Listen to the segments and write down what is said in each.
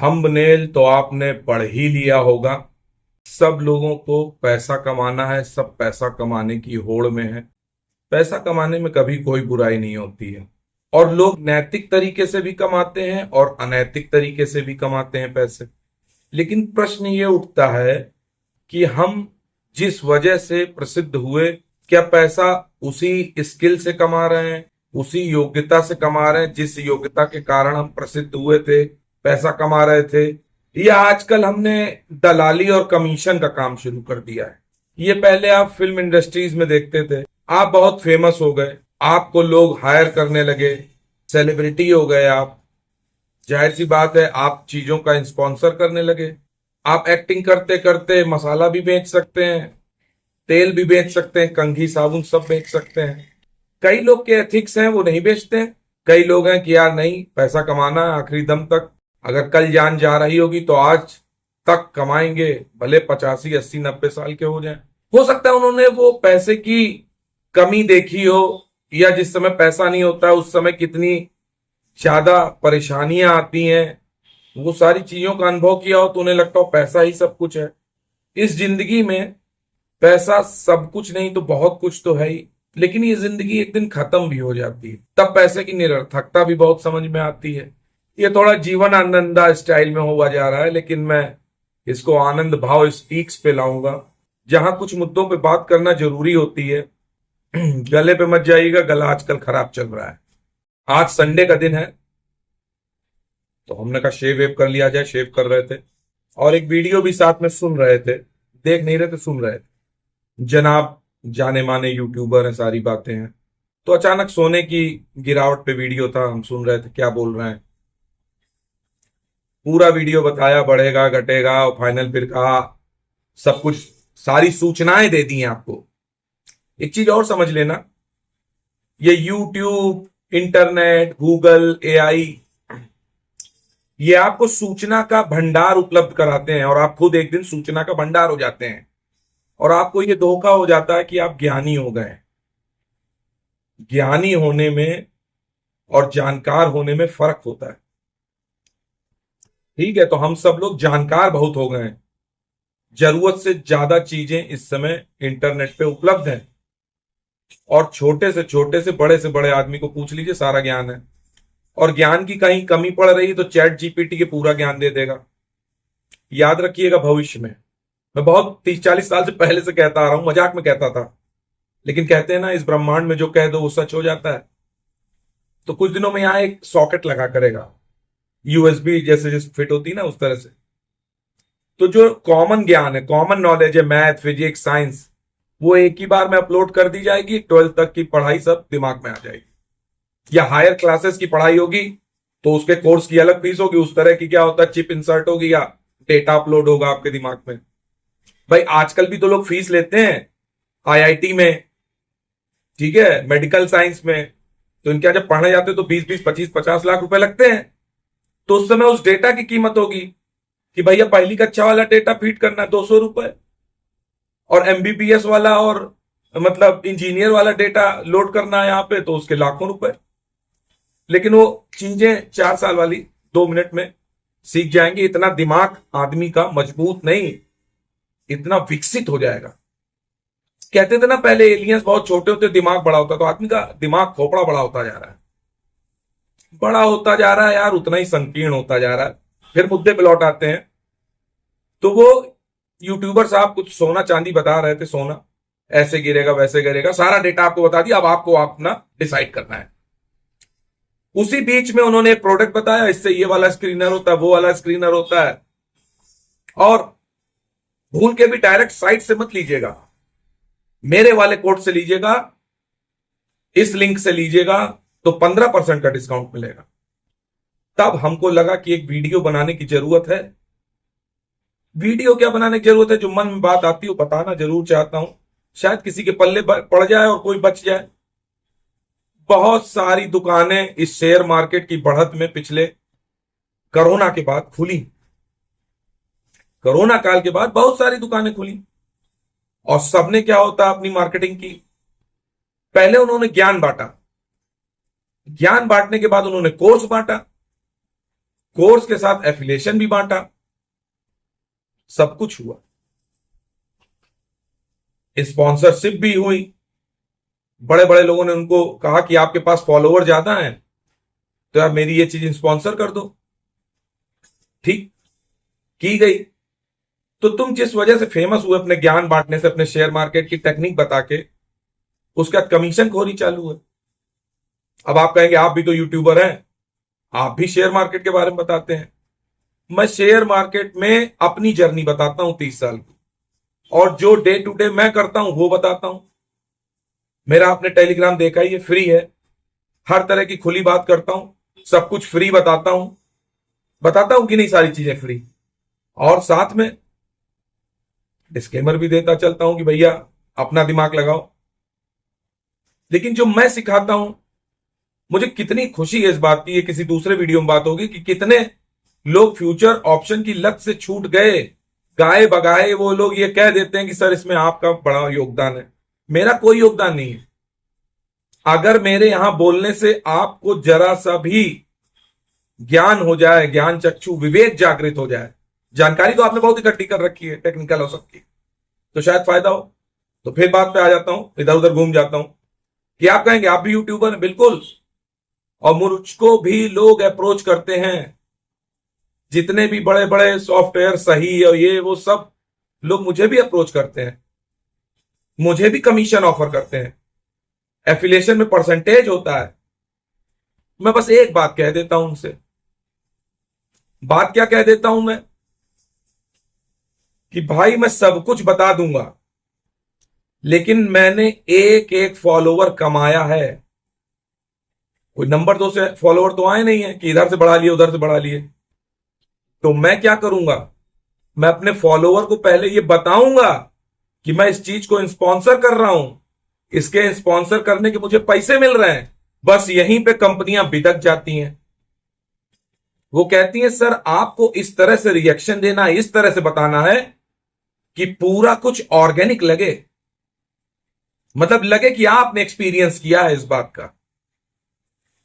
Thumbnail तो आपने पढ़ ही लिया होगा। सब लोगों को पैसा कमाना है, सब पैसा कमाने की होड़ में है। पैसा कमाने में कभी कोई बुराई नहीं होती है, और लोग नैतिक तरीके से भी कमाते हैं और अनैतिक तरीके से भी कमाते हैं पैसे। लेकिन प्रश्न ये उठता है कि हम जिस वजह से प्रसिद्ध हुए, क्या पैसा उसी स्किल से कमा रहे हैं, उसी योग्यता से कमा रहे हैं जिस योग्यता के कारण हम प्रसिद्ध हुए थे, पैसा कमा रहे थे, या आजकल हमने दलाली और कमीशन का काम शुरू कर दिया है। ये पहले आप फिल्म इंडस्ट्रीज में देखते थे, आप बहुत फेमस हो गए, आपको लोग हायर करने लगे, सेलिब्रिटी हो गए आप, जाहिर सी बात है आप चीजों का स्पॉन्सर करने लगे। आप एक्टिंग करते करते मसाला भी बेच सकते हैं, तेल भी बेच सकते हैं, कंघी साबुन सब बेच सकते हैं। कई लोग के एथिक्स हैं वो नहीं बेचते हैं। कई लोग हैं कि यार नहीं, पैसा कमाना है आखिरी दम तक, अगर कल जान जा रही होगी तो आज तक कमाएंगे, भले 85 80 90 साल के हो जाएं। हो सकता है उन्होंने वो पैसे की कमी देखी हो, या जिस समय पैसा नहीं होता है उस समय कितनी ज्यादा परेशानियां आती हैं, वो सारी चीजों का अनुभव किया हो, तो उन्हें लगता हो पैसा ही सब कुछ है। इस जिंदगी में पैसा सब कुछ नहीं तो बहुत कुछ तो है ही, लेकिन ये जिंदगी एक दिन खत्म भी हो जाती है, तब पैसे की निरर्थकता भी बहुत समझ में आती है। ये थोड़ा जीवन आनंदा स्टाइल में हुआ जा रहा है, लेकिन मैं इसको आनंद भाव स्पीक्स पे लाऊंगा, जहां कुछ मुद्दों पे बात करना जरूरी होती है। गले पे मत जाइएगा, गला आजकल खराब चल रहा है। आज संडे का दिन है, तो हमने कहा शेव वेव कर लिया जाए, शेव कर रहे थे और एक वीडियो भी साथ में सुन रहे थे, देख नहीं रहे थे, सुन रहे थे। जनाब जाने माने यूट्यूबर हैं, सारी बातें हैं, तो अचानक सोने की गिरावट पे वीडियो था, हम सुन रहे थे क्या बोल रहे हैं। पूरा वीडियो बताया, बढ़ेगा घटेगा, और फाइनल फिर कहा सब कुछ, सारी सूचनाएं दे दी हैं आपको। एक चीज और समझ लेना, ये यूट्यूब, इंटरनेट, गूगल, एआई, ये आपको सूचना का भंडार उपलब्ध कराते हैं और आप खुद एक दिन सूचना का भंडार हो जाते हैं, और आपको ये धोखा हो जाता है कि आप ज्ञानी हो गए। ज्ञानी होने में और जानकार होने में फर्क होता है। ठीक है, तो हम सब लोग जानकार बहुत हो गए हैं, जरूरत से ज्यादा चीजें इस समय इंटरनेट पे उपलब्ध हैं, और छोटे से बड़े आदमी को पूछ लीजिए, सारा ज्ञान है। और ज्ञान की कहीं कमी पड़ रही तो चैट जीपीटी के पूरा ज्ञान दे देगा। याद रखिएगा, भविष्य में, मैं बहुत 30 40 साल से पहले से कहता आ रहा हूं, मजाक में कहता था, लेकिन कहते हैं ना इस ब्रह्मांड में जो कह दो वो सच हो जाता है। तो कुछ दिनों में यहां एक सॉकेट लगा करेगा, यूएसबी जैसे जिस फिट होती है ना उस तरह से। तो जो कॉमन ज्ञान है, कॉमन नॉलेज है, मैथ, फिजिक्स, साइंस, वो एक ही बार में अपलोड कर दी जाएगी, 12th तक की पढ़ाई सब दिमाग में आ जाएगी। या हायर क्लासेस की पढ़ाई होगी तो उसके कोर्स की अलग फीस होगी, उस तरह की क्या होता है, चिप इंसर्ट होगी या डेटा अपलोड होगा आपके दिमाग में। भाई आजकल भी तो लोग फीस लेते हैं आईआईटी में, ठीक है, मेडिकल साइंस में, तो इनके जब पढ़ने जाते हैं तो 20 20 25 50 लाख रुपए लगते हैं। तो उस समय उस डेटा की कीमत होगी कि भैया पहली कक्षा वाला डेटा फीड करना है 200 रुपए, और एमबीबीएस वाला और मतलब इंजीनियर वाला डेटा लोड करना है यहां पे तो उसके लाखों रुपए। लेकिन वो चीजें 4 साल वाली 2 मिनट में सीख जाएंगे। इतना दिमाग आदमी का मजबूत नहीं, इतना विकसित हो जाएगा। कहते थे ना पहले एलियंस बहुत छोटे होते, दिमाग बड़ा होता, तो आदमी का दिमाग खोपड़ा बड़ा होता जा रहा है, बड़ा होता जा रहा है यार, उतना ही संकीर्ण होता जा रहा है। फिर मुद्दे पे लौट आते हैं। तो वो यूट्यूबर साहब कुछ सोना चांदी बता रहे थे, सोना ऐसे गिरेगा वैसे गिरेगा, सारा डेटा आपको बता दिया, अब आपको अपना डिसाइड करना है। उसी बीच में उन्होंने एक प्रोडक्ट बताया, इससे ये वाला स्क्रीनर होता है, वो वाला स्क्रीनर होता है, और भूल के भी डायरेक्ट साइट से मत लीजिएगा, मेरे वाले कोड से लीजिएगा, इस लिंक से लीजिएगा तो 15% का डिस्काउंट मिलेगा। तब हमको लगा कि एक वीडियो बनाने की जरूरत है। वीडियो क्या बनाने की जरूरत है, जो मन में बात आती है वो बताना जरूर चाहता हूं, शायद किसी के पल्ले पड़ जाए और कोई बच जाए। बहुत सारी दुकानें इस शेयर मार्केट की बढ़त में पिछले कोरोना के बाद खुली, कोरोना काल के बाद बहुत सारी दुकानें खुली, और सबने क्या होता अपनी मार्केटिंग की। पहले उन्होंने ज्ञान बांटा, ज्ञान बांटने के बाद उन्होंने कोर्स बांटा, कोर्स के साथ एफिलिएशन भी बांटा, सब कुछ हुआ, स्पॉन्सरशिप भी हुई। बड़े बड़े लोगों ने उनको कहा कि आपके पास फॉलोवर ज्यादा हैं तो यार मेरी ये चीज स्पॉन्सर कर दो, ठीक की गई। तो तुम जिस वजह से फेमस हुए अपने ज्ञान बांटने से, अपने शेयर मार्केट की टेक्निक बता के, उसके बाद कमीशन खोरी चालू है। अब आप कहेंगे आप भी तो यूट्यूबर हैं, आप भी शेयर मार्केट के बारे में बताते हैं। मैं शेयर मार्केट में अपनी जर्नी बताता हूं 30 साल की, और जो डे टू डे मैं करता हूं वो बताता हूं। मेरा आपने टेलीग्राम देखा ही है, फ्री है, हर तरह की खुली बात करता हूं, सब कुछ फ्री बताता हूं कि नहीं, सारी चीजें फ्री, और साथ में डिस्क्लेमर भी देता चलता हूं कि भैया अपना दिमाग लगाओ। लेकिन जो मैं सिखाता हूं, मुझे कितनी खुशी है इस बात की, ये किसी दूसरे वीडियो में बात होगी कि कितने लोग फ्यूचर ऑप्शन की लत से छूट गए, गाए बगाए वो लोग ये कह देते हैं कि सर इसमें आपका बड़ा योगदान है। मेरा कोई योगदान नहीं है। अगर मेरे यहां बोलने से आपको जरा सा भी ज्ञान हो जाए, ज्ञान चक्षु विवेक जागृत हो जाए, जानकारी तो आपने बहुत इकट्ठी कर रखी है टेक्निकल और सबकी, तो शायद फायदा हो। तो फिर बात पे आ जाता हूं, इधर उधर घूम जाता हूं कि आप कहेंगे आप भी यूट्यूबर हैं, बिल्कुल, और मुझको भी लोग अप्रोच करते हैं, जितने भी बड़े बड़े सॉफ्टवेयर सही और ये वो सब लोग मुझे भी अप्रोच करते हैं, मुझे भी कमीशन ऑफर करते हैं, एफिलिएशन में परसेंटेज होता है। मैं बस एक बात कह देता हूं उनसे, बात क्या कह देता हूं मैं, कि भाई मैं सब कुछ बता दूंगा, लेकिन मैंने एक एक फॉलोवर कमाया है। कोई नंबर 2 से फॉलोवर तो आए नहीं है कि इधर से बढ़ा लिए उधर से बढ़ा लिए। तो मैं क्या करूंगा, मैं अपने फॉलोवर को पहले ये बताऊंगा कि मैं इस चीज को स्पॉन्सर कर रहा हूं, इसके स्पॉन्सर करने के मुझे पैसे मिल रहे हैं। बस यहीं पे कंपनियां बिदक जाती हैं। वो कहती हैं सर आपको इस तरह से रिएक्शन देना है, इस तरह से बताना है कि पूरा कुछ ऑर्गेनिक लगे, मतलब लगे कि आपने एक्सपीरियंस किया है इस बात का।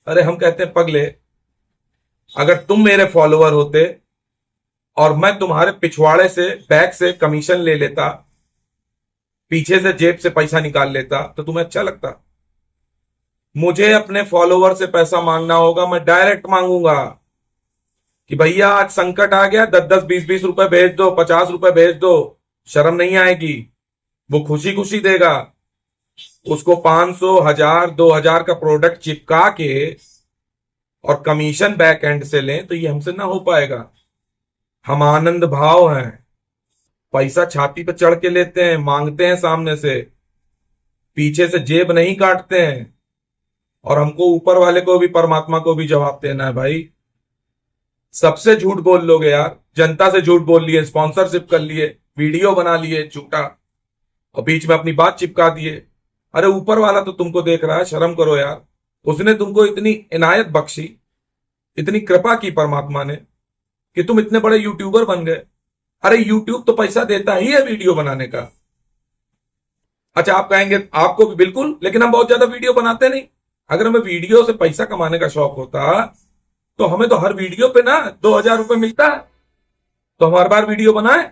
अरे हम कहते हैं पगले, अगर तुम मेरे फॉलोवर होते और मैं तुम्हारे पिछवाड़े से बैक से कमीशन ले लेता, पीछे से जेब से पैसा निकाल लेता, तो तुम्हें अच्छा लगता? मुझे अपने फॉलोवर से पैसा मांगना होगा, मैं डायरेक्ट मांगूंगा कि भैया आज संकट आ गया, 10-10, 20-20 रुपए भेज दो, 50 रुपए भेज दो, शर्म नहीं आएगी। वो खुशी खुशी देगा। उसको 500, 1000, 2000 का प्रोडक्ट चिपका के और कमीशन बैक एंड से लें तो ये हमसे ना हो पाएगा। हम आनंद भाव हैं, पैसा छाती पे चढ़ के लेते हैं, मांगते हैं सामने से, पीछे से जेब नहीं काटते हैं। और हमको ऊपर वाले को भी, परमात्मा को भी जवाब देना है भाई। सबसे झूठ बोल लोगे यार, जनता से झूठ बोल लिए, स्पॉन्सरशिप कर लिए, वीडियो बना लिए झूठा, और बीच में अपनी बात चिपका दिए। अरे ऊपर वाला तो तुमको देख रहा है, शर्म करो यार। उसने तुमको इतनी इनायत बख्शी, इतनी कृपा की परमात्मा ने कि तुम इतने बड़े यूट्यूबर बन गए। अरे यूट्यूब तो पैसा देता ही है वीडियो बनाने का। अच्छा आप कहेंगे आपको भी, बिल्कुल, लेकिन हम बहुत ज्यादा वीडियो बनाते नहीं। अगर हमें वीडियो से पैसा कमाने का शौक होता तो हमें तो हर वीडियो पे ना 2000 रुपए मिलता है, तो हम हर बार वीडियो बनाए।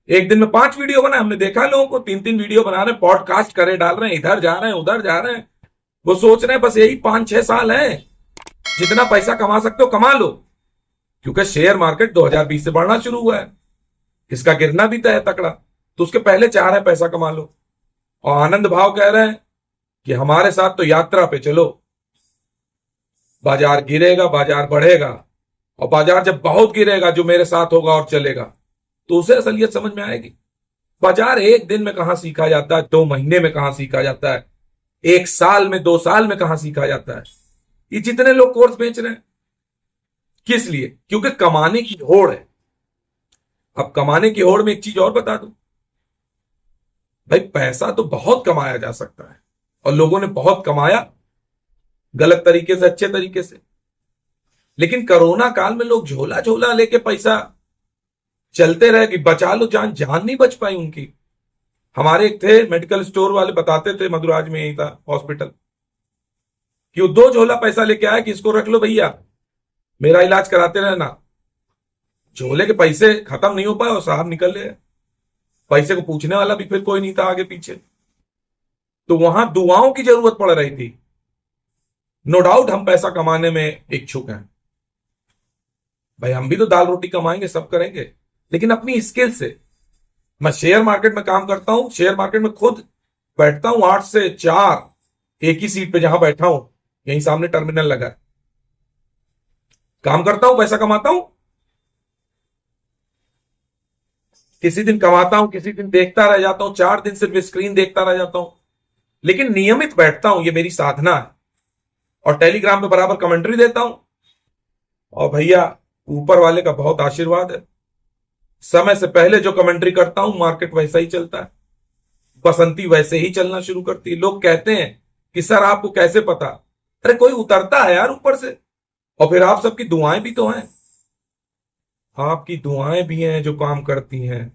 एक दिन में 5 वीडियो बनाए, हमने देखा लोगों को 3-3 वीडियो बना रहे हैं, पॉडकास्ट करे डाल रहे हैं, इधर जा रहे हैं उधर जा रहे हैं। वो सोच रहे हैं बस यही 5-6 साल है, जितना पैसा कमा सकते हो कमा लो, क्योंकि शेयर मार्केट 2020 से बढ़ना शुरू हुआ है, इसका गिरना भी तय है तकड़ा, तो उसके पहले चाह रहे हैं पैसा कमा लो। और आनंद भाव कह रहे हैं कि हमारे साथ तो यात्रा पे चलो, बाजार गिरेगा बाजार बढ़ेगा, और बाजार जब बहुत गिरेगा जो मेरे साथ होगा और चलेगा तो उसे असलियत समझ में आएगी। बाजार एक दिन में कहां सीखा जाता है, 2 महीने में कहां सीखा जाता है, 1 साल में 2 साल में कहां सीखा जाता है। ये जितने लोग कोर्स बेच रहे हैं, किस लिए? क्योंकि कमाने की होड़ है। अब कमाने की होड़ में एक चीज और बता दूं भाई, पैसा तो बहुत कमाया जा सकता है, और लोगों ने बहुत कमाया, गलत तरीके से अच्छे तरीके से। लेकिन कोरोना काल में लोग झोला झोला लेके पैसा चलते रहे कि बचा लो जान, जान नहीं बच पाई उनकी। हमारे एक थे मेडिकल स्टोर वाले, बताते थे, मधुराज में यही था हॉस्पिटल, कि वो 2 झोला पैसा लेके आया कि इसको रख लो भैया, मेरा इलाज कराते रहना। झोले के पैसे खत्म नहीं हो पाए और साहब निकल गए, पैसे को पूछने वाला भी फिर कोई नहीं था आगे पीछे। तो वहां दुआओं की जरूरत पड़ रही थी। नो डाउट हम पैसा कमाने में इच्छुक हैं भाई, हम भी तो दाल रोटी कमाएंगे, सब करेंगे, लेकिन अपनी स्किल से। मैं शेयर मार्केट में काम करता हूं, शेयर मार्केट में खुद बैठता हूं 8 से 4 एक ही सीट पे जहां बैठा हूं, यहीं सामने टर्मिनल लगा है, काम करता हूं, पैसा कमाता हूं। किसी दिन कमाता हूं, किसी दिन देखता रह जाता हूं, 4 दिन सिर्फ स्क्रीन देखता रह जाता हूं, लेकिन नियमित बैठता हूं, ये मेरी साधना है। और टेलीग्राम पे बराबर कमेंट्री देता हूं। और भैया ऊपर वाले का बहुत आशीर्वाद है, समय से पहले जो कमेंट्री करता हूं मार्केट वैसा ही चलता है, बसंती वैसे ही चलना शुरू करती है। लोग कहते हैं कि सर आपको कैसे पता? अरे कोई उतरता है यार ऊपर से, और फिर आप सबकी दुआएं भी तो हैं, आपकी दुआएं भी हैं जो काम करती हैं।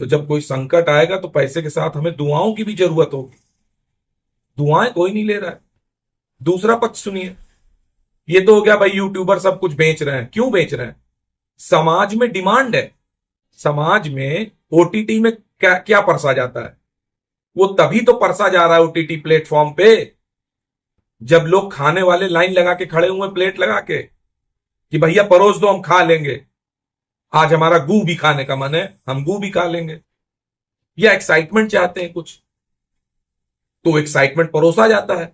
तो जब कोई संकट आएगा तो पैसे के साथ हमें दुआओं की भी जरूरत होगी। दुआएं कोई नहीं ले रहा है। दूसरा पक्ष सुनिए, ये तो हो गया भाई यूट्यूबर सब कुछ बेच रहे हैं। क्यों बेच रहे हैं? समाज में डिमांड है। समाज में ओटीटी में क्या क्या परसा जाता है? वो तभी तो परसा जा रहा है ओटीटी प्लेटफॉर्म पे, जब लोग खाने वाले लाइन लगा के खड़े हुए, प्लेट लगा के, कि भैया परोस दो हम खा लेंगे, आज हमारा गू भी खाने का मन है, हम गू भी खा लेंगे। या एक्साइटमेंट चाहते हैं कुछ, तो एक्साइटमेंट परोसा जाता है।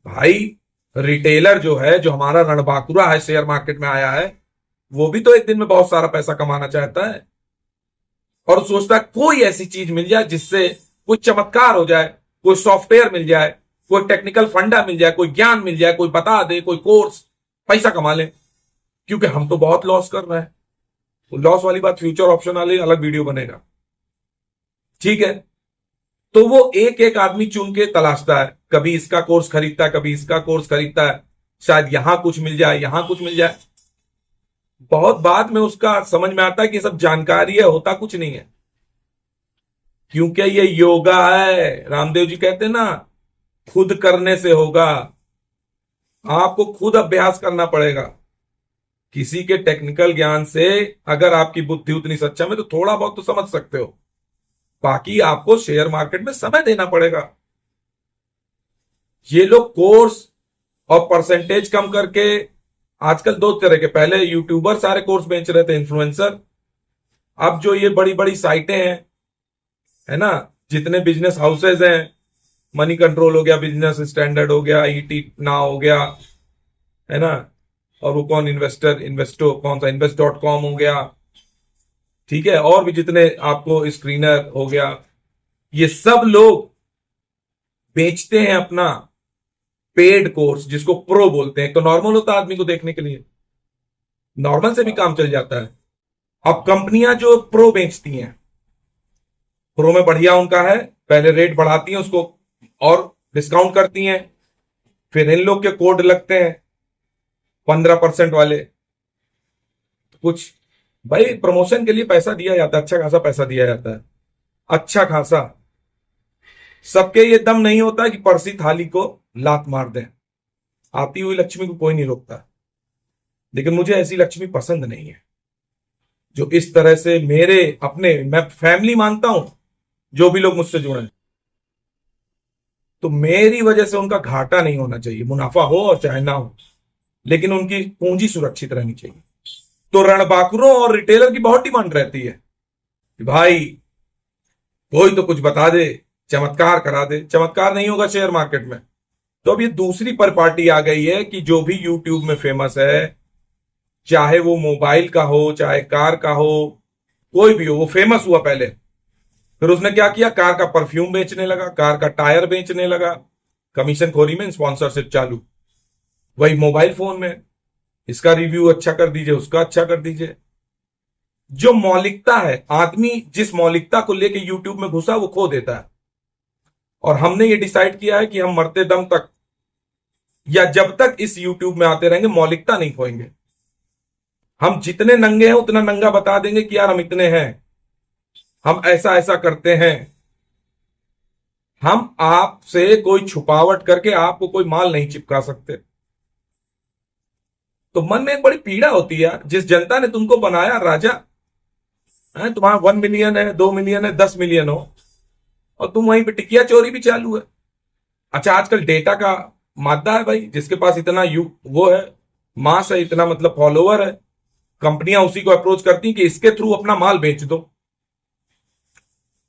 भाई रिटेलर जो है, जो हमारा रणबांकुरा है, शेयर मार्केट में आया है, वो भी तो एक दिन में बहुत सारा पैसा कमाना चाहता है, और सोचता है कोई ऐसी चीज मिल जाए जिससे कोई चमत्कार हो जाए, कोई सॉफ्टवेयर मिल जाए, कोई टेक्निकल फंडा मिल जाए, कोई ज्ञान मिल जाए, कोई बता दे, कोई कोर्स, पैसा कमा ले। क्योंकि हम तो बहुत लॉस कर रहे हैं। लॉस वाली बात फ्यूचर ऑप्शन वाली अलग वीडियो बनेगा, ठीक है। तो वो एक एक आदमी चुन के तलाशता है, कभी इसका कोर्स खरीदता है, कभी इसका कोर्स खरीदता है, शायद यहां कुछ मिल जाए, यहां कुछ मिल जाए। बहुत बाद में उसका समझ में आता है कि सब जानकारी है, होता कुछ नहीं है। क्योंकि ये योगा है। रामदेव जी कहते हैं ना, खुद करने से होगा। आपको खुद अभ्यास करना पड़ेगा। किसी के टेक्निकल ज्ञान से अगर आपकी बुद्धि उतनी सक्षम है तो थोड़ा बहुत तो समझ सकते हो, बाकी आपको शेयर मार्केट में समय देना पड़ेगा। ये लोग कोर्स और परसेंटेज कम करके, आजकल दो तरह के, पहले यूट्यूबर सारे कोर्स बेच रहे थे, इन्फ्लुएंसर। अब जो ये बड़ी बड़ी साइटें हैं, है ना, जितने बिजनेस हाउसेज हैं, मनी कंट्रोल हो गया, बिजनेस स्टैंडर्ड हो गया, ईटी नाउ हो गया, है ना, और वो कौन, इन्वेस्टो कौन सा, invest.com हो गया, ठीक है, और भी जितने आपको, स्क्रीनर हो गया, ये सब लोग बेचते हैं अपना पेड कोर्स, जिसको प्रो बोलते हैं। तो नॉर्मल होता है आदमी को देखने के लिए, नॉर्मल से भी काम चल जाता है। अब कंपनियां जो प्रो बेचती हैं, प्रो में बढ़िया उनका है, पहले रेट बढ़ाती हैं उसको और डिस्काउंट करती हैं, फिर इन लोग के कोड लगते हैं 15% वाले। कुछ भाई प्रमोशन के लिए पैसा दिया जाता है, अच्छा खासा पैसा दिया जाता है, अच्छा खासा। सबके ये दम नहीं होता कि परसी थाली को लात मार दें। आती हुई लक्ष्मी को कोई नहीं रोकता, लेकिन मुझे ऐसी लक्ष्मी पसंद नहीं है जो इस तरह से मेरे अपने, मैं फैमिली मानता हूं जो भी लोग मुझसे जुड़े हैं, तो मेरी वजह से उनका घाटा नहीं होना चाहिए, मुनाफा हो और चाहे ना हो, लेकिन उनकी पूंजी सुरक्षित रहनी चाहिए। तो रणबांकुरों और रिटेलर की बहुत डिमांड रहती है कि भाई कोई तो कुछ बता दे, चमत्कार करा दे। चमत्कार नहीं होगा शेयर मार्केट में। तो अब ये दूसरी पर पार्टी आ गई है कि जो भी यूट्यूब में फेमस है, चाहे वो मोबाइल का हो, चाहे कार का हो, कोई भी हो, वो फेमस हुआ पहले, फिर उसने क्या किया, कार का परफ्यूम बेचने लगा, कार का टायर बेचने लगा, कमीशन खोरी में स्पॉन्सरशिप चालू। वही मोबाइल फोन में, इसका रिव्यू अच्छा कर दीजिए, उसका अच्छा कर दीजिए। जो मौलिकता है, आदमी जिस मौलिकता को लेके यूट्यूब में घुसा वो खो देता है। और हमने ये डिसाइड किया है कि हम मरते दम तक, या जब तक इस यूट्यूब में आते रहेंगे, मौलिकता नहीं खोएंगे। हम जितने नंगे हैं उतना नंगा बता देंगे कि यार हम इतने हैं, हम ऐसा ऐसा करते हैं। हम आपसे कोई छुपावट करके आपको कोई माल नहीं चिपका सकते। तो मन में एक बड़ी पीड़ा होती है यार, जिस जनता ने तुमको बनाया राजा है, तुम्हारा 1 मिलियन है, 2 मिलियन है, 10 मिलियन हो, और तुम वहीं पे टिकिया चोरी भी चालू है। अच्छा, आजकल डेटा का मादा है भाई, जिसके पास इतना वो है, मास है, इतना मतलब फॉलोवर है, कंपनियां उसी को अप्रोच करती हैं कि इसके थ्रू अपना माल बेच दो।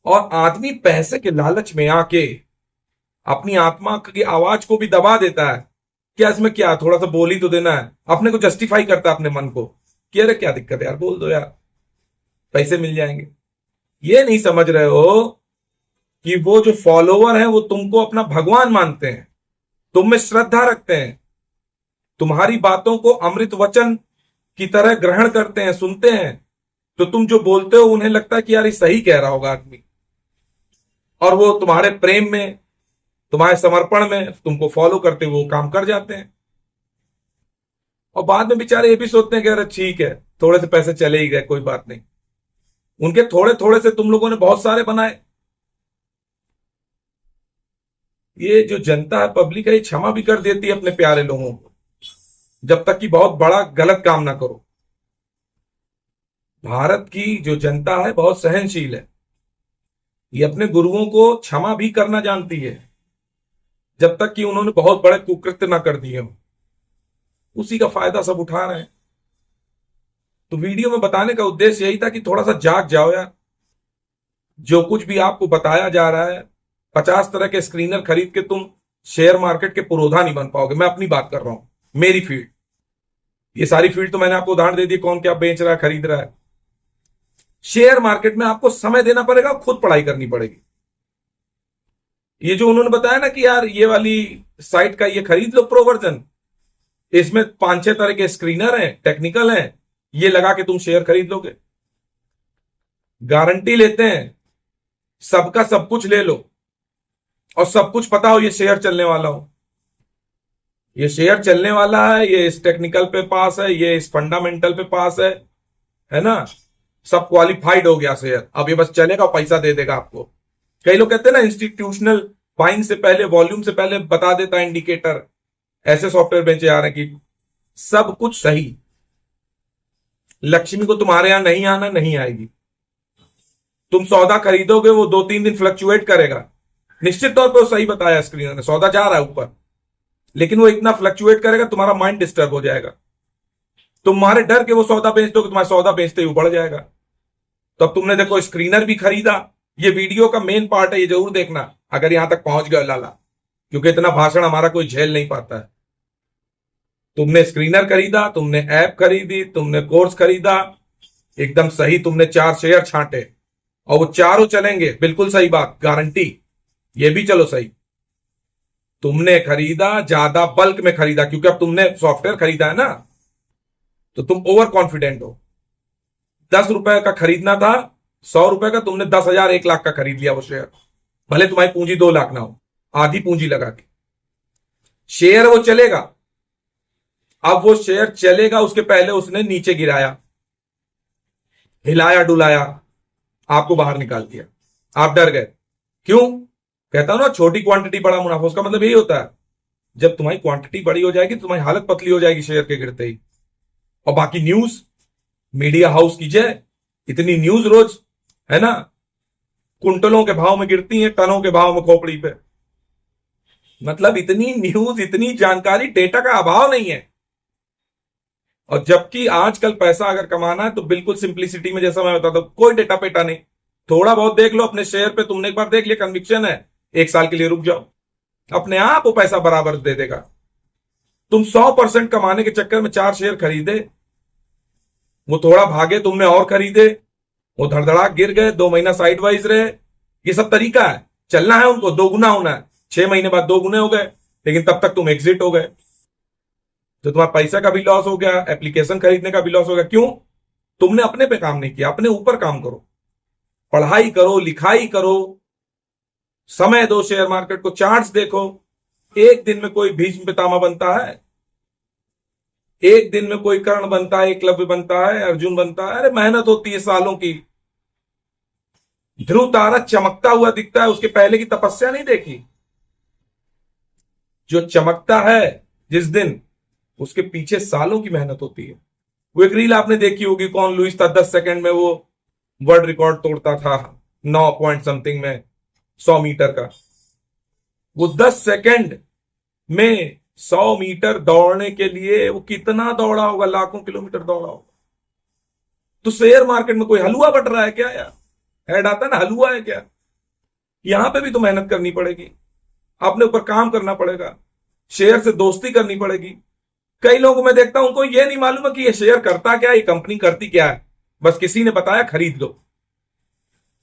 और आदमी पैसे के लालच में आके अपनी आत्मा की आवाज को भी दबा देता है। क्या इसमें क्या, थोड़ा सा बोल ही तो देना है, अपने को जस्टिफाई करता है अपने मन को कि अरे क्या दिक्कत है यार, बोल दो यार, पैसे मिल जाएंगे। ये नहीं समझ रहे हो कि वो जो फॉलोवर है वो तुमको अपना भगवान मानते हैं, तुम में श्रद्धा रखते हैं, तुम्हारी बातों को अमृत वचन की तरह ग्रहण करते हैं, सुनते हैं। तो तुम जो बोलते हो उन्हें लगता है कि यार ये सही कह रहा होगा आदमी, और वो तुम्हारे प्रेम में, तुम्हारे समर्पण में तुमको फॉलो करते हुए वो काम कर जाते हैं। और बाद में बेचारे ये भी सोचते हैं कि अरे ठीक है, थोड़े से पैसे चले ही गए, कोई बात नहीं। उनके थोड़े थोड़े से तुम लोगों ने बहुत सारे बनाए। ये जो जनता है, पब्लिक है, ये क्षमा भी कर देती है अपने प्यारे लोगों को, जब तक कि बहुत बड़ा गलत काम ना करो। भारत की जो जनता है बहुत सहनशील है, ये अपने गुरुओं को क्षमा भी करना जानती है, जब तक कि उन्होंने बहुत बड़े कुकृत्य ना कर दिए हो। उसी का फायदा सब उठा रहे हैं। तो वीडियो में बताने का उद्देश्य यही था कि थोड़ा सा जाग जाओ यार। जो कुछ भी आपको बताया जा रहा है, 50 तरह के स्क्रीनर खरीद के तुम शेयर मार्केट के पुरोधा नहीं बन पाओगे। मैं अपनी बात कर रहा हूं, मेरी फील्ड, ये सारी फील्ड तो मैंने आपको उदाहरण दे दी, कौन क्या बेच रहा है, खरीद रहा है। शेयर मार्केट में आपको समय देना पड़ेगा, खुद पढ़ाई करनी पड़ेगी। ये जो उन्होंने बताया ना कि यार ये वाली साइट का ये खरीद लो प्रो वर्जन, इसमें 5-6 तरह के स्क्रीनर हैं, टेक्निकल हैं, ये लगा के तुम शेयर खरीद लोगे, गारंटी लेते हैं, सबका सब कुछ ले लो, और सब कुछ पता हो ये शेयर चलने वाला हो, ये शेयर चलने वाला है, ये इस टेक्निकल पे पास है, ये इस फंडामेंटल पे पास है ना, सब क्वालिफाइड हो गया शेयर, अब ये बस चलेगा, पैसा दे देगा आपको। कई लोग कहते हैं ना इंस्टीट्यूशनल बाइंग से पहले, वॉल्यूम से पहले बता देता है इंडिकेटर, ऐसे सॉफ्टवेयर बेचे आ रहे हैं कि सब कुछ सही। लक्ष्मी को तुम्हारे यहां नहीं आना, नहीं आएगी। तुम सौदा खरीदोगे, वो 2-3 दिन फ्लक्चुएट करेगा, निश्चित तौर पर सही बताया स्क्रीनर ने, सौदा जा रहा है ऊपर, लेकिन वो इतना फ्लक्चुएट करेगा तुम्हारा माइंड डिस्टर्ब हो जाएगा। तुम्हारे डर के वो सौदा बेच दो कि तुम्हारा सौदा बेचते ही बढ़ जाएगा। तो अब तुमने देखो स्क्रीनर भी खरीदा, ये वीडियो का मेन पार्ट है, ये जरूर देखना अगर यहां तक पहुंच गए लाला, क्योंकि इतना भाषण हमारा कोई झेल नहीं पाता है। तुमने स्क्रीनर खरीदा, तुमने ऐप खरीदी, तुमने कोर्स खरीदा, एकदम सही, तुमने 4 शेयर छांटे और वो चारों चलेंगे, बिल्कुल सही बात, गारंटी, ये भी चलो सही। तुमने खरीदा, ज्यादा बल्क में खरीदा, क्योंकि अब तुमने सॉफ्टवेयर खरीदा है ना, तो तुम ओवर कॉन्फिडेंट हो। 10 रुपए का खरीदना था, 100 रुपए का तुमने 10,000 1 लाख का खरीद लिया वो शेयर, भले तुम्हारी पूंजी 2 लाख ना हो, आधी पूंजी लगा के। शेयर वो चलेगा, अब वो शेयर चलेगा, उसके पहले उसने नीचे गिराया, हिलाया डुलाया, आपको बाहर निकाल दिया, आप डर गए। क्यों? कहता हूं ना, छोटी क्वांटिटी बड़ा मुनाफा, उसका मतलब यही होता है, जब तुम्हारी क्वांटिटी बड़ी हो जाएगी तुम्हारी हालत पतली हो जाएगी शेयर के गिरते ही। और बाकी न्यूज, मीडिया हाउस की जय, इतनी न्यूज रोज, है ना, कुंटलों के भाव में गिरती है, टनों के भाव में खोपड़ी पे, मतलब इतनी न्यूज, इतनी जानकारी, डेटा का अभाव नहीं है। और जबकि आजकल पैसा अगर कमाना है तो बिल्कुल सिंप्लिसिटी में, जैसा मैं बताता हूं, कोई डेटा पेटा नहीं, थोड़ा बहुत देख लो अपने शेयर पे, तुमने एक बार देख लिया, कन्विक्शन है, 1 साल के लिए रुक जाओ, अपने आप वो पैसा बराबर दे देगा। तुम 100% कमाने के चक्कर में 4 शेयर खरीदे, वो थोड़ा भागे, तुमने और खरीदे, वो धड़धड़ाक गिर गए, 2 महीना साइड वाइज रहे, ये सब तरीका है, चलना है उनको, 2 गुना होना है, 6 महीने बाद 2 गुने हो गए, लेकिन तब तक तुम एग्जिट हो गए, तो तुम्हारा पैसा का भी लॉस हो गया, एप्लीकेशन खरीदने का भी लॉस हो गया। क्यों? तुमने अपने पे काम नहीं किया, अपने ऊपर काम करो, पढ़ाई करो, लिखाई करो, समय दो शेयर मार्केट को, चार्ट्स देखो। एक दिन में कोई भीष्म पितामह बनता है? एक दिन में कोई कर्ण बनता है, एकलव्य बनता है, अर्जुन बनता है? अरे मेहनत होती है सालों की। ध्रुव तारा चमकता हुआ दिखता है, उसके पहले की तपस्या नहीं देखी? जो चमकता है जिस दिन, उसके पीछे सालों की मेहनत होती है। वो एक रील आपने देखी होगी, कौन लुइस था 10 सेकंड में वो वर्ल्ड रिकॉर्ड तोड़ता था 9 पॉइंट समथिंग में 100 मीटर का। वो 10 सेकंड में 100 मीटर दौड़ने के लिए वो कितना दौड़ा होगा, लाखों किलोमीटर दौड़ा होगा। तो शेयर मार्केट में कोई हलवा बट रहा है क्या यार? ऐड आता है ना, हलवा है क्या? यहां पे भी तो मेहनत करनी पड़ेगी, अपने ऊपर काम करना पड़ेगा, शेयर से दोस्ती करनी पड़ेगी। कई लोगों में देखता हूं उनको ये नहीं मालूम है कि ये शेयर करता क्या है, ये कंपनी करती क्या है, बस किसी ने बताया खरीद लो।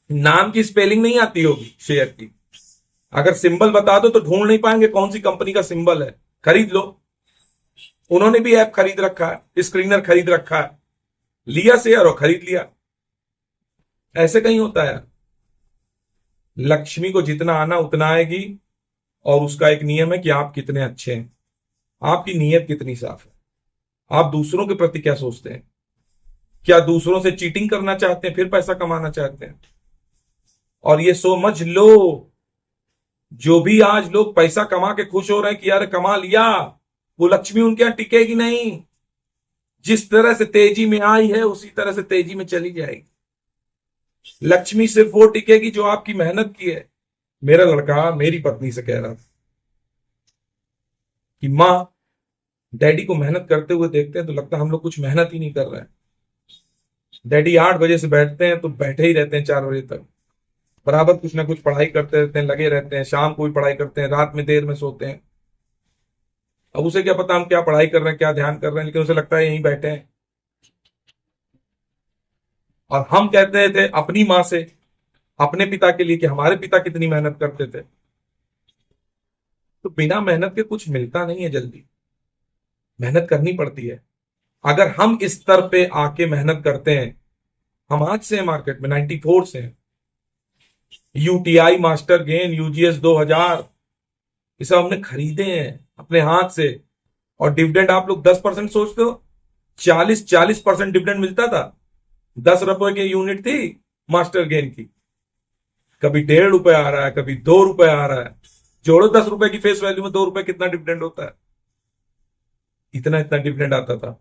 नाम की स्पेलिंग नहीं आती होगी शेयर की, अगर सिंबल बता दो तो ढूंढ नहीं पाएंगे कौन सी कंपनी का सिंबल है, खरीद लो। उन्होंने भी ऐप खरीद रखा है, स्क्रीनर खरीद रखा है, लिया शेयर और खरीद लिया। ऐसे कहीं होता है? लक्ष्मी को जितना आना उतना आएगी, और उसका एक नियम है कि आप कितने अच्छे हैं, आपकी नीयत कितनी साफ है, आप दूसरों के प्रति क्या सोचते हैं, क्या दूसरों से चीटिंग करना चाहते हैं फिर पैसा कमाना चाहते हैं। और ये समझ लो, जो भी आज लोग पैसा कमा के खुश हो रहे हैं कि यार कमा लिया, वो लक्ष्मी उनके यहां टिकेगी नहीं। जिस तरह से तेजी में आई है उसी तरह से तेजी में चली जाएगी। लक्ष्मी सिर्फ वो टिकेगी जो आपकी मेहनत की है। मेरा लड़का मेरी पत्नी से कह रहा था कि मां, डैडी को मेहनत करते हुए देखते हैं तो लगता है हम लोग कुछ मेहनत ही नहीं कर रहे हैं। डैडी 8 बजे से बैठते हैं तो बैठे ही रहते हैं 4 बजे तक, बराबर कुछ ना कुछ पढ़ाई करते रहते हैं, लगे रहते हैं, शाम को भी पढ़ाई करते हैं, रात में देर में सोते हैं। अब उसे क्या पता हम क्या पढ़ाई कर रहे हैं, क्या ध्यान कर रहे हैं, लेकिन उसे लगता है यहीं बैठे हैं। और हम कहते थे अपनी मां से, अपने पिता के लिए कि हमारे पिता कितनी मेहनत करते थे। तो बिना मेहनत के कुछ मिलता नहीं है जल्दी, मेहनत करनी पड़ती है। अगर हम इस स्तर पे आके मेहनत करते हैं, हम आज से मार्केट में 94 से हैं, यूटीआई मास्टर गेन यूजीएस 2000 ये सब हमने खरीदे हैं अपने हाथ से। और डिविडेंड आप लोग 10% सोचते हो, 40% डिविडेंड मिलता था। 10 रुपए की यूनिट थी मास्टर गेन की, कभी 1.5 रुपए आ रहा है, कभी 2 रुपए आ रहा है। जोड़ो 10 रुपए की फेस वैल्यू में 2 रुपए कितना डिविडेंड होता है। इतना इतना डिविडेंड आता था।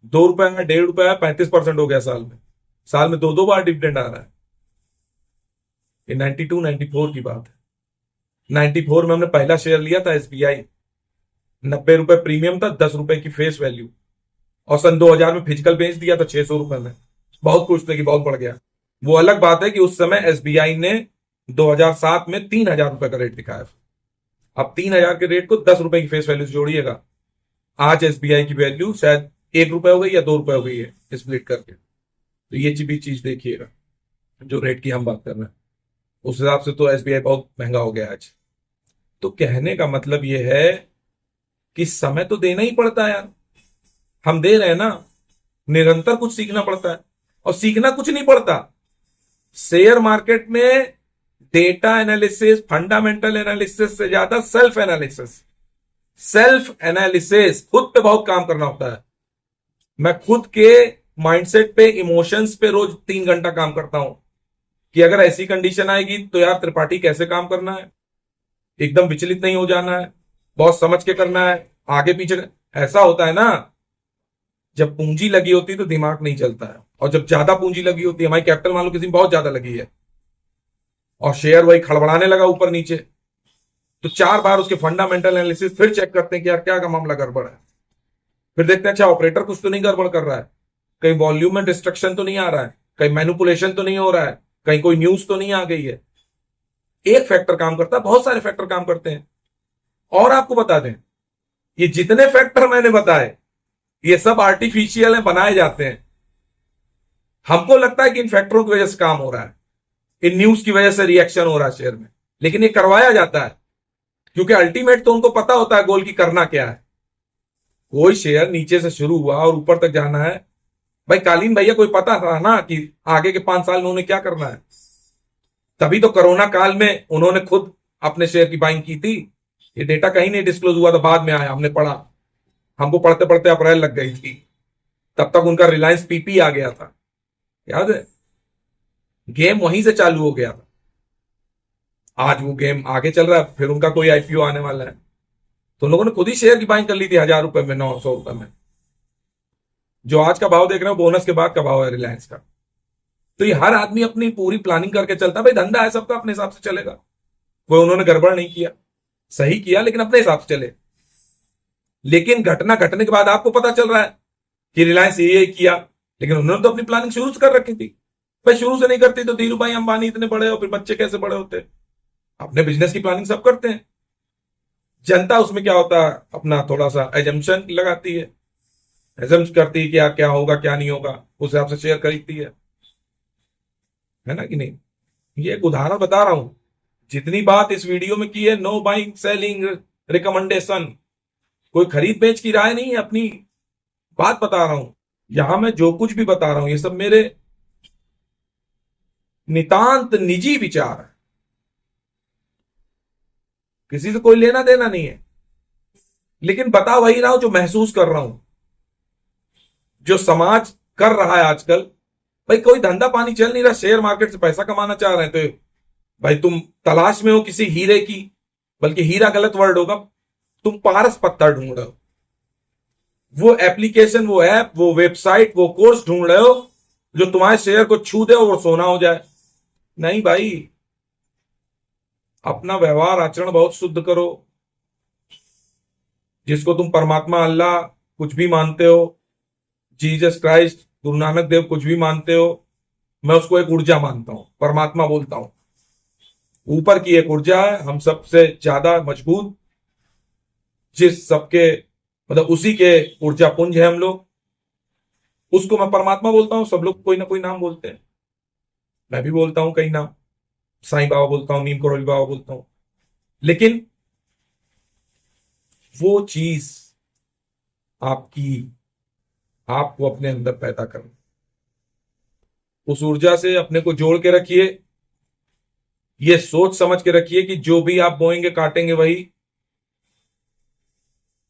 2 रुपए आया, 1.5 रुपए आया, 35% हो गया साल में। साल में 2 2 बार डिविडेंड आ रहा है। ये 92 94 की बात है। 94 में हमने पहला शेयर लिया था एसबीआई, 90 रुपए प्रीमियम था, 10 रुपए की फेस वैल्यू। और सन 2000 में फिजिकल बेच दिया था 600 रुपए में। बहुत खुश थे कि बहुत बढ़ गया। वो अलग बात है कि उस समय एसबीआई ने 2007 में 3000 रुपए का रेट दिखाया। अब 3000 के रेट को 10 रुपए की फेस वैल्यू से जोड़िएगा, आज एसबीआई की वैल्यू शायद 1 रुपए हो गई या 2 रुपए हो गई है स्प्लिट करके। तो ये भी चीज देखिएगा, जो रेट की हम बात कर रहे हैं उस हिसाब से तो एसबीआई बहुत महंगा हो गया आज। तो कहने का मतलब ये है कि समय तो देना ही पड़ता है यार, हम दे रहे हैं ना। निरंतर कुछ सीखना पड़ता है, और सीखना कुछ नहीं पड़ता। शेयर मार्केट में डेटा एनालिसिस, फंडामेंटल एनालिसिस से ज्यादा सेल्फ एनालिसिस खुद पे बहुत काम करना होता है। मैं खुद के माइंडसेट पे, इमोशंस पे रोज 3 घंटा काम करता हूं कि अगर ऐसी कंडीशन आएगी तो यार त्रिपाठी कैसे काम करना है, एकदम विचलित नहीं हो जाना है, बहुत समझ के करना है, आगे पीछे। ऐसा होता है ना, जब पूंजी लगी होती है तो दिमाग नहीं चलता है, और जब ज्यादा पूंजी लगी होती है, हमारी कैपिटल मान लो किसी में बहुत ज्यादा लगी है और शेयर वही खड़बड़ाने लगा ऊपर नीचे, तो 4 बार उसके फंडामेंटल एनालिसिस फिर चेक करते हैं कि यार क्या का मामला गड़बड़ है। फिर देखते हैं अच्छा ऑपरेटर कुछ तो नहीं गड़बड़ कर रहा है, कहीं वॉल्यूम में डिस्ट्रक्शन तो नहीं आ रहा है, कहीं मैनिपुलेशन तो नहीं हो रहा है, कहीं कोई न्यूज तो नहीं आ गई है। एक फैक्टर काम करता है, बहुत सारे फैक्टर काम करते हैं। और आपको बता दें, ये जितने फैक्टर मैंने बताए ये सब आर्टिफिशियल है, बनाए जाते हैं। हमको लगता है कि इन फैक्टरों की वजह से काम हो रहा है, इन न्यूज की वजह से रिएक्शन हो रहा है शेयर में, लेकिन ये करवाया जाता है क्योंकि अल्टीमेट तो उनको पता होता है गोल की करना क्या है। कोई शेयर नीचे से शुरू हुआ और ऊपर तक जाना है, भाई कालीन भैया कोई पता था ना कि आगे के 5 साल में उन्हें क्या करना है। तभी तो कोरोना काल में उन्होंने खुद अपने शेयर की बाइंग की थी। ये डेटा कहीं नहीं डिस्क्लोज हुआ था, बाद में आया, हमने पढ़ा, हमको पढ़ते पढ़ते अप्रैल लग गई थी। तब तक उनका रिलायंस पीपी आ गया था, याद है? गेम वहीं से चालू हो गया था। आज वो गेम आगे चल रहा है, फिर उनका कोई आईपीओ आने वाला है। तो लोगों ने खुद ही शेयर की बाइंग कर ली थी 1000 रुपए में, 900 रुपए में। जो आज का भाव देख रहे हो बोनस के बाद का भाव है रिलायंस का। तो ये हर आदमी अपनी पूरी प्लानिंग करके चलता है। भाई धंधा है, सबका अपने हिसाब से चलेगा। कोई उन्होंने गड़बड़ नहीं किया, सही किया, लेकिन अपने हिसाब से चले। लेकिन घटना घटने के बाद आपको पता चल रहा है कि रिलायंस ये किया, लेकिन उन्होंने तो अपनी प्लानिंग शुरू से कर रखी थी। भाई शुरू से नहीं करती तो धीरू भाई अंबानी इतने बड़े हो, फिर बच्चे कैसे बड़े होते? अपने बिजनेस की प्लानिंग सब करते हैं। जनता उसमें क्या होता है, अपना थोड़ा सा एजम्पशन लगाती है, एजम्स करती है कि यार क्या होगा क्या नहीं होगा, उस हिसाब से शेयर खरीदती है ना कि नहीं? ये एक उदाहरण बता रहा हूं। जितनी बात इस वीडियो में की है, नो बाइंग सेलिंग रिकमेंडेशन, कोई खरीद बेच की राय नहीं है, अपनी बात बता रहा हूं। यहां मैं जो कुछ भी बता रहा हूं ये सब मेरे नितांत निजी विचार है, किसी से कोई लेना देना नहीं है। लेकिन बता वही रहा हूं जो महसूस कर रहा हूं, जो समाज कर रहा है आजकल। भाई कोई धंधा पानी चल नहीं रहा, शेयर मार्केट से पैसा कमाना चाह रहे हैं, तो भाई तुम तलाश में हो किसी हीरे की, बल्कि हीरा गलत वर्ड होगा, तुम पारस पत्थर ढूंढ रहे हो। वो एप्लीकेशन, वो ऐप, वो वेबसाइट, वो कोर्स ढूंढ रहे हो जो तुम्हारे शेयर को छू दे और वो सोना हो जाए। नहीं भाई, अपना व्यवहार आचरण बहुत शुद्ध करो। जिसको तुम परमात्मा, अल्लाह कुछ भी मानते हो, जीसस क्राइस्ट, गुरु नानक देव कुछ भी मानते हो, मैं उसको एक ऊर्जा मानता हूं, परमात्मा बोलता हूं। ऊपर की एक ऊर्जा है, हम सबसे ज्यादा मजबूत, जिस सबके मतलब उसी के ऊर्जा पुंज है हम लोग, उसको मैं परमात्मा बोलता हूं। सब लोग कोई ना कोई नाम बोलते हैं, मैं भी बोलता हूं कई नाम, साईं बाबा बोलता हूं, नीम करोली बाबा बोलता हूं। लेकिन वो चीज आपको अपने अंदर पैदा करना, उस ऊर्जा से अपने को जोड़ के रखिए। ये सोच समझ के रखिए कि जो भी आप बोएंगे काटेंगे वही।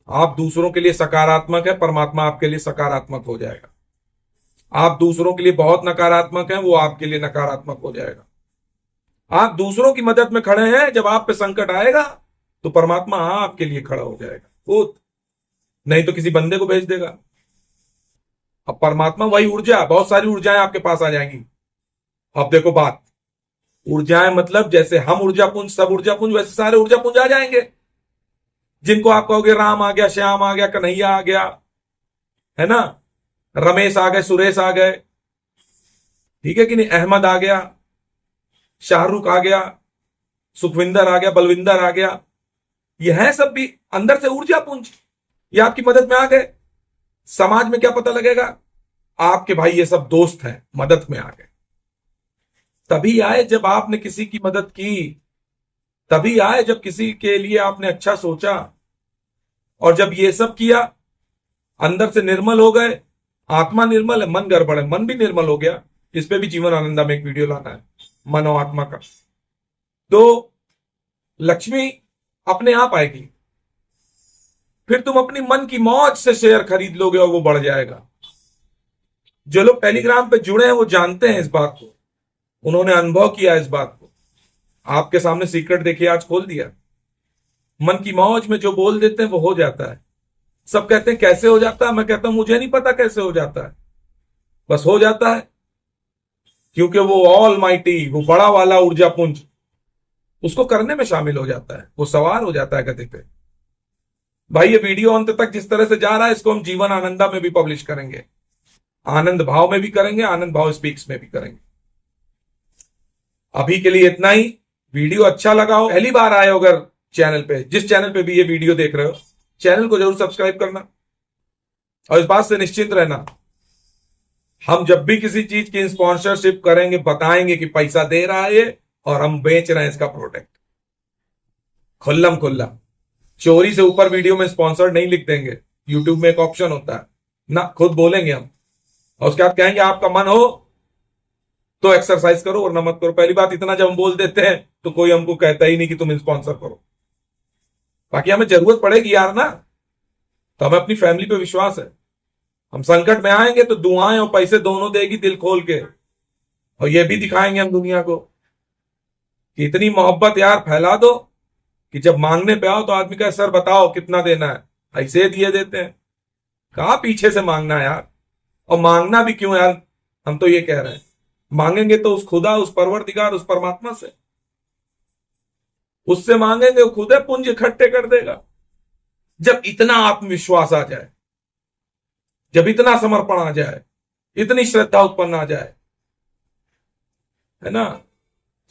आप दूसरों के लिए सकारात्मक है, परमात्मा आपके लिए सकारात्मक हो जाएगा। आप दूसरों के लिए बहुत नकारात्मक है, वो आपके लिए नकारात्मक हो जाएगा। आप दूसरों की मदद में खड़े हैं, जब आप पे संकट आएगा तो परमात्मा आपके लिए खड़ा हो जाएगा खुद, नहीं तो किसी बंदे को भेज देगा। अब परमात्मा वही ऊर्जा, बहुत सारी ऊर्जाएं आपके पास आ जाएंगी। अब देखो बात, ऊर्जाएं मतलब जैसे हम ऊर्जा पुंज, सब ऊर्जा पुंज, वैसे सारे ऊर्जा पुंज आ जाएंगे। जिनको आप कहोगे राम आ गया, श्याम आ गया, कन्हैया आ गया, है ना, रमेश आ गए, सुरेश आ गए, ठीक है कि नहीं, अहमद आ गया, शाहरुख आ गया, सुखविंदर आ गया, बलविंदर आ गया, ये है सब भी अंदर से ऊर्जा पुंज। ये आपकी मदद में आ गए। समाज में क्या पता लगेगा? आपके भाई ये सब दोस्त हैं, मदद में आ गए। तभी आए जब आपने किसी की मदद की, तभी आए जब किसी के लिए आपने अच्छा सोचा। और जब ये सब किया, अंदर से निर्मल हो गए, आत्मा निर्मल है, मन गड़बड़ है, मन भी निर्मल हो गया। इस पे भी जीवन आनंदा में एक वीडियो लाना है, मन और आत्मा का। तो लक्ष्मी अपने आप आएगी, फिर तुम अपनी मन की मौज से शेयर खरीद लोगे और वो बढ़ जाएगा। जो लोग टेलीग्राम पे जुड़े हैं वो जानते हैं इस बात को, उन्होंने अनुभव किया इस बात को। आपके सामने सीक्रेट देखिए, आज खोल दिया। मन की मौज में जो बोल देते हैं वो हो जाता है। सब कहते हैं कैसे हो जाता है, मैं कहता हूं मुझे नहीं पता कैसे हो जाता है, बस हो जाता है। क्योंकि वो ऑल माइटी, वो बड़ा वाला ऊर्जा पुंज उसको करने में शामिल हो जाता है, वो सवार हो जाता है गति पे। भाई ये वीडियो अंत तक जिस तरह से जा रहा है, इसको हम जीवन आनंदा में भी पब्लिश करेंगे, आनंद भाव में भी करेंगे, आनंद भाव स्पीक्स में भी करेंगे। अभी के लिए इतना ही। वीडियो अच्छा लगा हो, पहली बार आए हो अगर चैनल पे, जिस चैनल पे भी ये वीडियो देख रहे हो, चैनल को जरूर सब्सक्राइब करना। और इस बात से निश्चिंत रहना, हम जब भी किसी चीज की स्पॉन्सरशिप करेंगे, बताएंगे कि पैसा दे रहा है ये और हम बेच रहे हैं इसका प्रोडक्ट, खुल्लम खुल्ला। चोरी से ऊपर वीडियो में स्पॉन्सर नहीं लिख देंगे। यूट्यूब में एक ऑप्शन होता है ना, खुद बोलेंगे हम, और उसके बाद कहेंगे आपका मन हो तो एक्सरसाइज करो और न मत करो। पहली बात, इतना जब हम बोल देते हैं तो कोई हमको कहता ही नहीं कि तुम स्पॉन्सर करो। बाकी हमें जरूरत पड़ेगी यार ना, तो हमें अपनी फैमिली पे विश्वास है। हम संकट में आएंगे तो दुआएं और पैसे दोनों देगी दिल खोल के, और ये भी दिखाएंगे हम दुनिया को कि इतनी मोहब्बत यार फैला दो कि जब मांगने पे आओ तो आदमी का सर बताओ कितना देना है, ऐसे दिए देते हैं। कहाँ पीछे से मांगना है यार, और मांगना भी क्यों यार। हम तो ये कह रहे हैं मांगेंगे तो उस खुदा, उस परवरदिगार, उस परमात्मा से, उससे मांगेंगे, वो खुद है पुंज इकट्ठे कर देगा। जब इतना आत्मविश्वास आ जाए, जब इतना समर्पण आ जाए, इतनी श्रद्धा उत्पन्न आ जाए, है ना।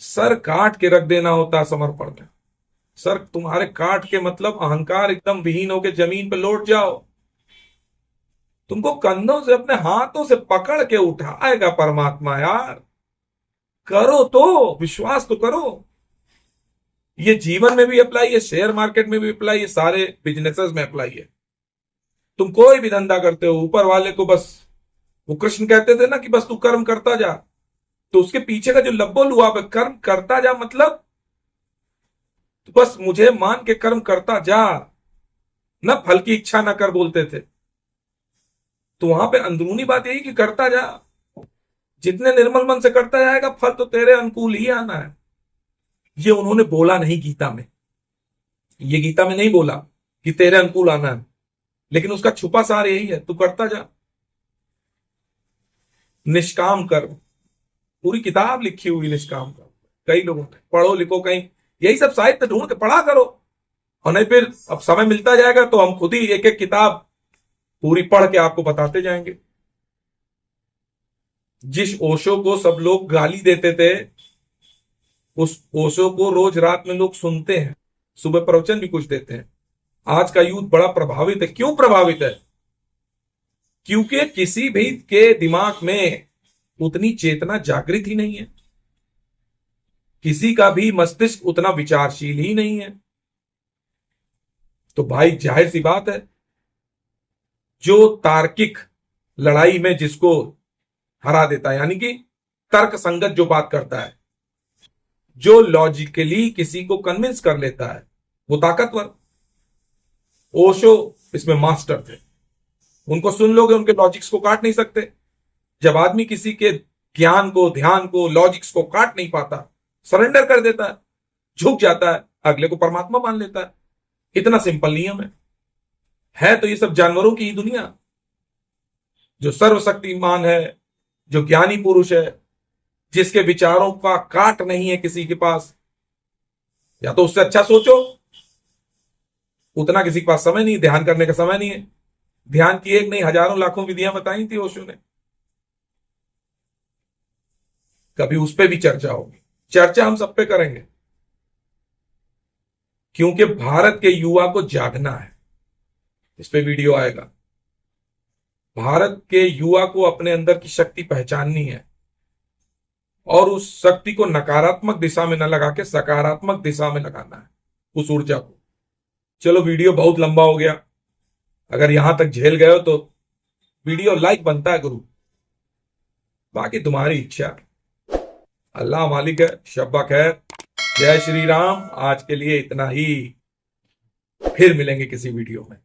सर काट के रख देना होता है समर्पण में। सर तुम्हारे काट के मतलब अहंकार एकदम विहीन होके जमीन पे लौट जाओ। तुमको कंधों से, अपने हाथों से पकड़ के उठाएगा परमात्मा यार। करो तो, विश्वास तो करो। ये जीवन में भी अप्लाई है, शेयर मार्केट में भी अप्लाई है, सारे बिजनेसेस में अप्लाई है। तुम कोई भी धंधा करते हो, ऊपर वाले को बस, वो कृष्ण कहते थे ना कि बस तू कर्म करता जा, तो उसके पीछे का जो लब्बो लुआब है, कर्म करता जा मतलब तो बस मुझे मान के कर्म करता जा, ना फल की इच्छा ना कर बोलते थे। तो वहां पे अंदरूनी बात यही कि करता जा, जितने निर्मल मन से करता जाएगा फल तो तेरे अनुकूल ही आना है। ये उन्होंने बोला नहीं गीता में, ये गीता में नहीं बोला कि तेरे अनुकूल आना है, लेकिन उसका छुपा सार यही है, तू करता जा। निष्काम कर्म, पूरी किताब लिखी हुई निष्काम कर्म, कई लोगों ने, पढ़ो लिखो कहीं, यही सब साहित्य ढूंढ के पढ़ा करो। और नहीं फिर अब समय मिलता जाएगा तो हम खुद ही एक एक किताब पूरी पढ़ के आपको बताते जाएंगे। जिस ओशो को सब लोग गाली देते थे, उस ओशो को रोज रात में लोग सुनते हैं, सुबह प्रवचन भी कुछ देते हैं। आज का यूथ बड़ा प्रभावित है। क्यों प्रभावित है? क्योंकि किसी भी के दिमाग में उतनी चेतना जागृत ही नहीं है, किसी का भी मस्तिष्क उतना विचारशील ही नहीं है। तो भाई जाहिर सी बात है, जो तार्किक लड़ाई में जिसको हरा देता है, यानी कि तर्क संगत जो बात करता है, जो लॉजिकली किसी को कन्विंस कर लेता है, वो ताकतवर। ओशो इसमें मास्टर थे। उनको सुन लोगे, उनके लॉजिक्स को काट नहीं सकते। जब आदमी किसी के ज्ञान को, ध्यान को, लॉजिक्स को काट नहीं पाता, सरेंडर कर देता है, झुक जाता है, अगले को परमात्मा मान लेता है। इतना सिंपल नियम है तो ये सब जानवरों की ही दुनिया। जो सर्वशक्तिमान है, जो ज्ञानी पुरुष है, जिसके विचारों का काट नहीं है किसी के पास, या तो उससे अच्छा सोचो। उतना किसी के पास समय नहीं, ध्यान करने का समय नहीं है। ध्यान की एक नहीं, हजारों लाखों विधियां बताई थी ओशो ने। कभी उस पर भी चर्चा होगी, चर्चा हम सब पे करेंगे, क्योंकि भारत के युवा को जागना है। इस पे वीडियो आएगा। भारत के युवा को अपने अंदर की शक्ति पहचाननी है, और उस शक्ति को नकारात्मक दिशा में न लगा के सकारात्मक दिशा में लगाना है, उस ऊर्जा को। चलो, वीडियो बहुत लंबा हो गया, अगर यहां तक झेल गए हो तो वीडियो लाइक बनता है गुरु, बाकी तुम्हारी इच्छा। अल्लाह मालिक है, शब्बा खैर, जय श्री राम। आज के लिए इतना ही, फिर मिलेंगे किसी वीडियो में।